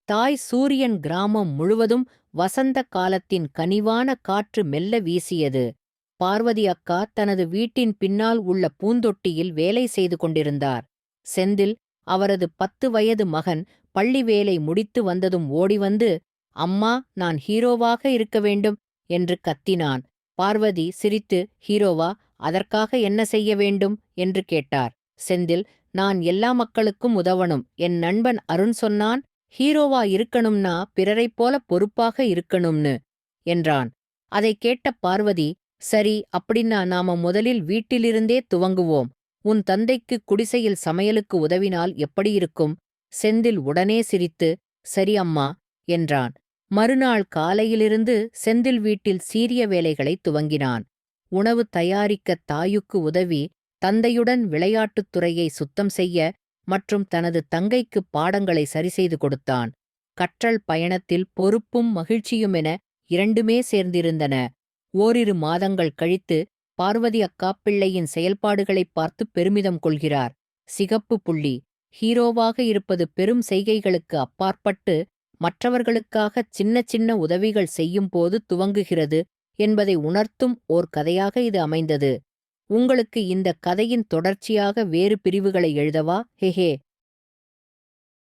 தாய் சூரியன் கிராமம் முழுவதும் வசந்த காலத்தின் கனிவான காற்று மெல்ல வீசியது. பார்வதி அக்கா தனது வீட்டின் பின்னால் உள்ள பூந்தொட்டியில் வேலை செய்து கொண்டிருந்தார். செந்தில், அவரது 10 வயது மகன், பள்ளி வேலை முடித்து வந்ததும் ஓடிவந்து, அம்மா, நான் ஹீரோவாக இருக்க வேண்டும் என்று கத்தினான். பார்வதி சிரித்து, ஹீரோவா, அதற்காக என்ன செய்ய வேண்டும் என்று கேட்டார். செந்தில், நான் எல்லா மக்களுக்கும் உதவணும். என் நண்பன் அருண் சொன்னான், ஹீரோவா இருக்கணும்னா பிறரைப் போல பொறுப்பாக இருக்கணும்னு என்றான். அதை கேட்ட பார்வதி, சரி, அப்படின்னா நாம முதலில் வீட்டிலிருந்தே துவங்குவோம். உன் தந்தைக்கு குடிசையில் சமையலுக்கு உதவினால் எப்படி இருக்கும்? செந்தில் உடனே சிரித்து, சரி அம்மா என்றான். மறுநாள் காலையிலிருந்து செந்தில் வீட்டில் சீரிய வேலைகளை துவங்கினான். உணவு தயாரிக்க தாயுக்கு உதவி, தந்தையுடன் விளையாட்டுத் துறையை சுத்தம் செய்ய மற்றும் தனது தங்கைக்கு பாடங்களை சரிசெய்து கொடுத்தான். கற்றல் பயணத்தில் பொறுப்பும் மகிழ்ச்சியுமென இரண்டுமே சேர்ந்திருந்தன. ஓரிரு மாதங்கள் கழித்து பார்வதி அக்கா பிள்ளையின் செயல்பாடுகளைப் பார்த்து பெருமிதம் கொள்கிறார். சிகப்பு புள்ளி, ஹீரோவாக இருப்பது பெரும் செய்கைகளுக்கு அப்பாற்பட்டு மற்றவர்களுக்காக சின்ன சின்ன உதவிகள் செய்யும்போது துவங்குகிறது என்பதை உணர்த்தும் ஓர் கதையாக இது அமைந்தது. உங்களுக்கு இந்த கதையின் தொடர்ச்சியாக வேறு பிரிவுகளை எழுதவா? ஹெஹே.